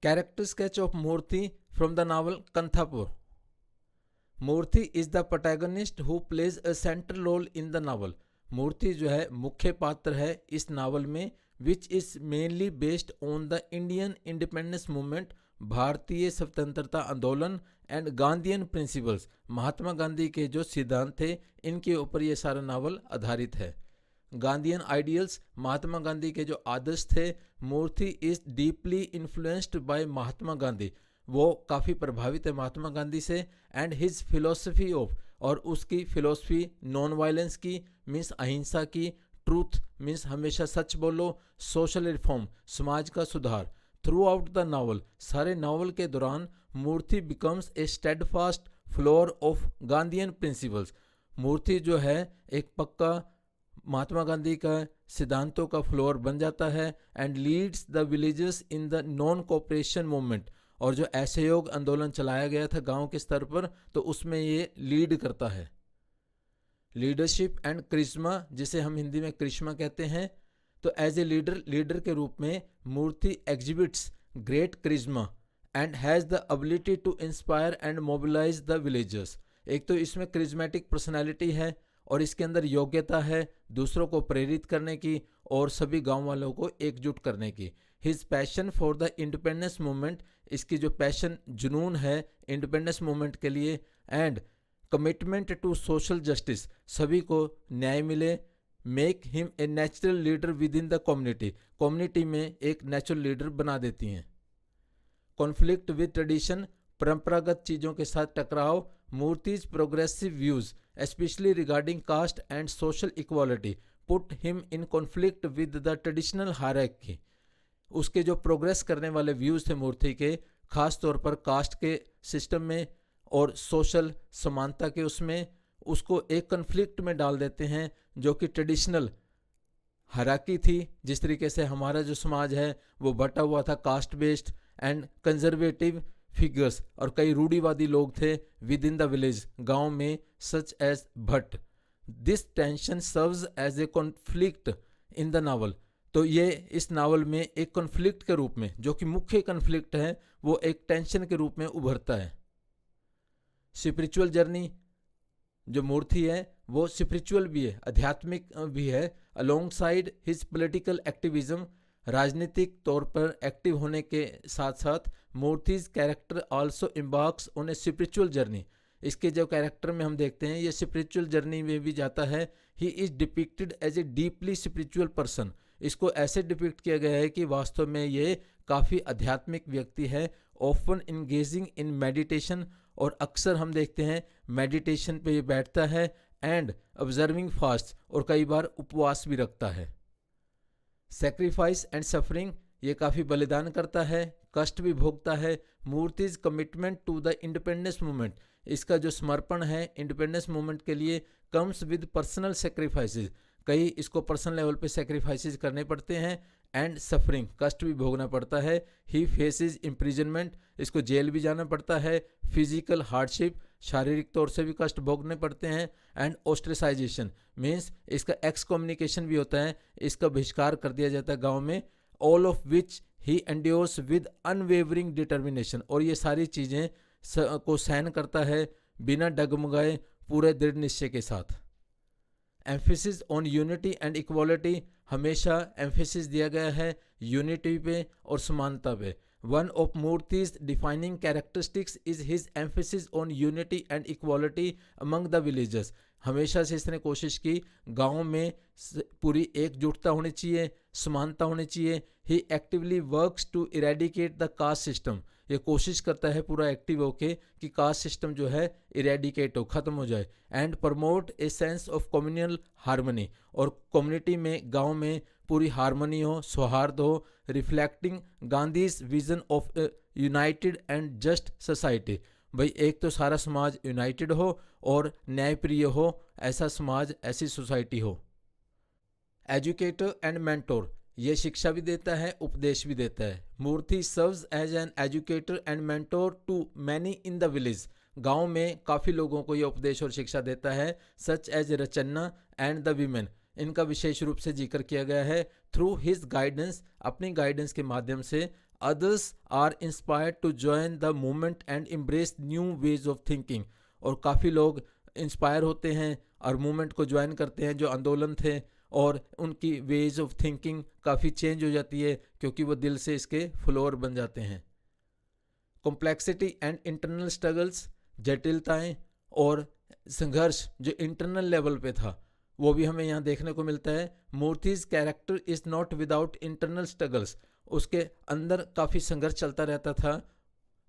Character sketch of Murthy from the novel Kanthapur. Murthy is the protagonist who plays a central role in the novel. मूर्ति जो है मुख्य पात्र है इस novel में, which is mainly based on the Indian independence movement, भारतीय स्वतंत्रता आंदोलन and Gandhian principles, Mahatma Gandhi के जो सिद्धांत थे इनके ऊपर ये सारा नावल आधारित है. गांधीयन आइडियल्स, महात्मा गांधी के जो आदर्श थे. मूर्ति is deeply influenced by Mahatma Gandhi, वो काफ़ी प्रभावित है महात्मा गांधी से. एंड हिज फिलोसफी ऑफ, और उसकी फिलोसफी नॉन वायलेंस की मीन्स अहिंसा की, ट्रूथ मीन्स हमेशा सच बोलो, सोशल रिफॉर्म समाज का सुधार. थ्रू आउट द नावल, सारे नावल के दौरान Murthy becomes a steadfast follower of Gandhian principles. Murthy जो है एक पक्का महात्मा गांधी का सिद्धांतों का फ्लोर बन जाता है. And leads the villages in the non cooperation movement, और जो असहयोग आंदोलन चलाया गया था गांव के स्तर पर तो उसमें ये लीड करता है. लीडरशिप एंड क्रिश्मा, जिसे हम हिंदी में क्रिश्मा कहते हैं. तो एज ए लीडर के रूप में Murthy exhibits great charisma and has the ability to inspire and mobilize the villagers. एक तो इसमें क्रिज्मेटिक पर्सनैलिटी है और इसके अंदर योग्यता है दूसरों को प्रेरित करने की और सभी गांव वालों को एकजुट करने की. His passion for the independence movement, इसकी जो पैशन जुनून है इंडिपेंडेंस मूवमेंट के लिए. And commitment to social justice, सभी को न्याय मिले. Make him a natural leader within the community, community में एक नेचुरल लीडर बना देती हैं. कॉन्फ्लिक्ट विद ट्रेडिशन, परंपरागत चीज़ों के साथ टकराव. Murthy's progressive views especially regarding caste and social equality put him in conflict with the traditional hierarchy. उसके जो प्रोग्रेस करने वाले व्यूज थे मूर्ति के, खास तौर पर कास्ट के सिस्टम में और सोशल समानता के उसमें, उसको एक कन्फ्लिक्ट में डाल देते हैं जो कि ट्रेडिशनल हायरार्की थी. जिस तरीके से हमारा जो समाज है वो बटा हुआ था caste based and conservative figures, और कई रूढ़िवादी लोग थे विद इन द विलेज गांव में, such as Bhatt. This tension serves as a conflict in the novel. तो ये इस नावल में एक कॉन्फ्लिक्ट के रूप में, जो कि मुख्य कॉन्फ्लिक्ट है, वो एक टेंशन के रूप में उभरता है. स्पिरिचुअल जर्नी, जो मूर्ति है वो स्पिरिचुअल भी है, आध्यात्मिक भी है. Alongside his political activism, राजनीतिक तौर पर एक्टिव होने के साथ साथ Murthy's character also embarks on a spiritual journey. इसके जो कैरेक्टर में हम देखते हैं ये स्पिरिचुअल जर्नी में भी जाता है. He is depicted as a deeply spiritual person, इसको ऐसे डिपिक्ट किया गया है कि वास्तव में ये काफ़ी आध्यात्मिक व्यक्ति है. ऑफन इंगेजिंग इन मेडिटेशन, और अक्सर हम देखते हैं मेडिटेशन पे ये बैठता है. एंड ऑब्जर्विंग फास्ट, और कई बार उपवास भी रखता है. सेक्रीफाइस एंड सफरिंग, ये काफ़ी बलिदान करता है, कष्ट भी भोगता है. Murthy's commitment to the independence movement, इसका जो समर्पण है इंडिपेंडेंस मूवमेंट के लिए, कम्स विद पर्सनल सेक्रीफाइसेस, कई इसको पर्सनल लेवल पे सेक्रीफाइसेस करने पड़ते हैं. एंड सफरिंग, कष्ट भी भोगना पड़ता है. ही फेसेस इम्प्रिजनमेंट, इसको जेल भी जाना पड़ता है. फिजिकल हार्डशिप, शारीरिक तौर से भी कष्ट भोगने पड़ते हैं. एंड ऑस्ट्रेसाइजेशन मीन्स इसका एक्स कम्युनिकेशन भी होता है, इसका बहिष्कार कर दिया जाता है गांव में. All of which he endures with unwavering determination, और ये सारी चीज़ें को सहन करता है बिना डगमगाए, पूरे दृढ़ निश्चय के साथ. Emphasis on unity and equality, हमेशा एम्फेसिस दिया गया है यूनिटी पे और समानता पे. One of मूर्तिज defining characteristics is his emphasis on unity and equality among the villagers. हमेशा से इसने कोशिश की गाँव में पूरी एकजुटता होनी चाहिए, समानता होनी चाहिए. He actively works to eradicate the caste system, ये कोशिश करता है पूरा एक्टिव होके कि कास्ट सिस्टम जो है इरेडिकेट हो, ख़त्म हो जाए. And promote a sense of communal harmony, और कम्युनिटी में गांव में पूरी हार्मनी हो, सौहार्द हो. Reflecting Gandhi's vision of United and just society, भाई एक तो सारा समाज यूनाइटेड हो और न्यायप्रिय हो, ऐसा समाज, ऐसी सोसाइटी हो. एजुकेटर एंड मेंटोर, ये शिक्षा भी देता है, उपदेश भी देता है. Murthy serves as an educator and mentor to many in the village, गांव में काफ़ी लोगों को ये उपदेश और शिक्षा देता है. Such as Rachanna and the women, इनका विशेष रूप से जिक्र किया गया है. थ्रू हिज गाइडेंस, अपनी गाइडेंस के माध्यम से others are inspired to join the movement and embrace new ways of thinking. और काफ़ी लोग इंस्पायर होते हैं और मूवमेंट को ज्वाइन करते हैं जो आंदोलन थे, और उनकी वेज ऑफ थिंकिंग काफ़ी चेंज हो जाती है क्योंकि वो दिल से इसके फॉलोअर बन जाते हैं। कॉम्प्लेक्सिटी एंड इंटरनल स्ट्रगल्स, जटिलताएं और संघर्ष जो इंटरनल लेवल पे था वो भी हमें यहाँ देखने को मिलता है। Murthy's character is not without internal struggles, उसके अंदर काफ़ी संघर्ष चलता रहता था,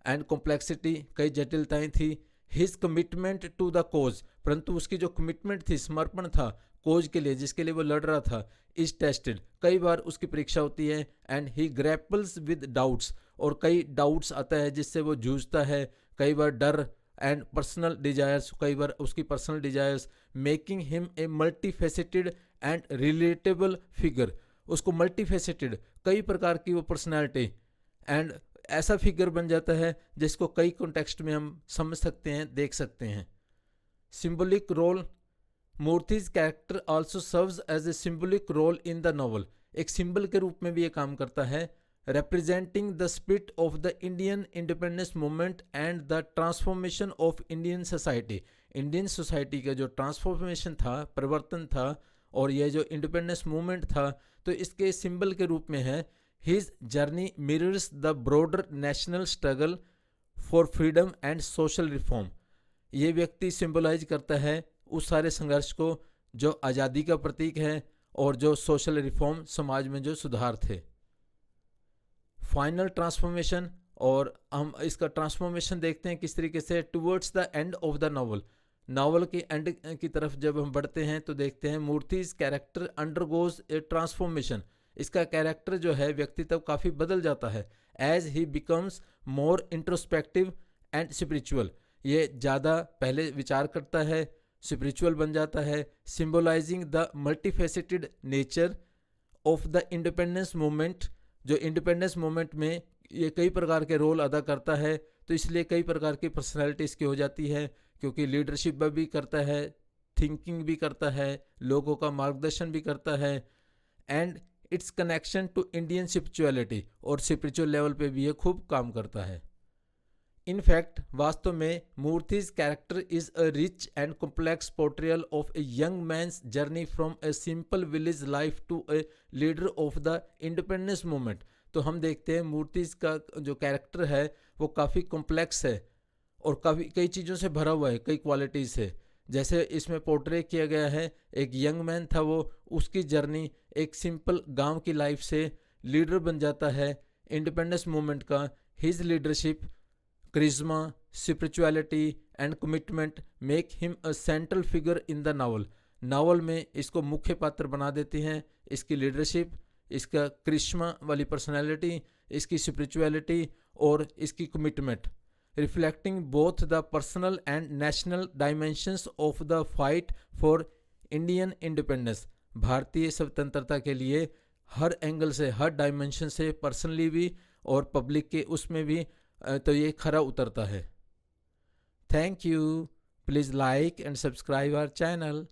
एंड कॉम्प्लेक्सिटी कई जटिलताएं थी। His commitment to the cause, परंतु उसकी जो कमिटमेंट थी, समर्पण था कोज के लिए जिसके लिए वो लड़ रहा था, इज टेस्टेड, कई बार उसकी परीक्षा होती है। एंड ही ग्रैपल्स विद डाउट्स, और कई डाउट्स आता है जिससे वो जूझता है, कई बार डर एंड पर्सनल डिजायर्स, कई बार उसकी personal desires, making him a multifaceted and relatable figure, उसको मल्टीफेसेटेड कई प्रकार की वो पर्सनैलिटी एंड ऐसा फिगर बन जाता है जिसको कई कॉन्टेक्स्ट में हम समझ सकते हैं, देख सकते हैं। Symbolic role, Moorthy's character also serves as a symbolic role in the novel, एक सिंबल के रूप में भी ये काम करता है, representing the spirit of the Indian independence movement and the transformation of Indian society। Indian society का जो ट्रांसफॉर्मेशन था, परिवर्तन था, और यह जो इंडिपेंडेंस मूवमेंट था, तो इसके सिंबल के रूप में है। His journey mirrors the broader national struggle for freedom and social reform, ये व्यक्ति सिंबलाइज करता है उस सारे संघर्ष को जो आज़ादी का प्रतीक है और जो सोशल रिफॉर्म, समाज में जो सुधार थे। फाइनल ट्रांसफॉर्मेशन, और हम इसका ट्रांसफॉर्मेशन देखते हैं किस तरीके से towards the end of the novel, novel के एंड की तरफ जब हम बढ़ते हैं तो देखते हैं Moorthy's character undergoes a transformation, इसका कैरेक्टर जो है व्यक्तित्व काफ़ी बदल जाता है। As he becomes more introspective and spiritual, ये ज़्यादा पहले विचार करता है, स्पिरिचुअल बन जाता है, symbolizing the multifaceted nature of the independence movement, जो इंडिपेंडेंस मूवमेंट में ये कई प्रकार के रोल अदा करता है, तो इसलिए कई प्रकार की पर्सनैलिटी इसकी हो जाती है, क्योंकि लीडरशिप भी करता है, थिंकिंग भी करता है, लोगों का मार्गदर्शन भी करता है, and its connection to Indian spirituality, और स्पिरिचुअल लेवल पे भी ये खूब काम करता है। इन फैक्ट वास्तव में Murthy's character is a rich and complex portrayal of a young man's journey from a simple village life to a leader of the independence movement. तो हम देखते हैं मूर्तिज का जो कैरेक्टर है वो काफ़ी कॉम्प्लेक्स है और काफ़ी कई चीज़ों से भरा हुआ है, कई क्वालिटीज़ से। जैसे इसमें पोर्ट्रे किया गया है, एक यंग मैन था वो, उसकी जर्नी एक सिंपल गांव की लाइफ से लीडर बन जाता है इंडिपेंडेंस मूवमेंट का। His leadership, charisma, spirituality and commitment make him a central figure in the novel. Novel में इसको मुख्य पात्र बना देते हैं, इसकी लीडरशिप, इसका करिश्मा वाली पर्सनैलिटी, इसकी स्पिरिचुअलिटी और इसकी commitment, reflecting both the personal and national dimensions of the fight for Indian independence. भारतीय स्वतंत्रता के लिए हर एंगल से, हर डायमेंशन से, पर्सनली भी और पब्लिक के उसमें भी, तो ये खरा उतरता है। Thank you. Please like and subscribe our channel.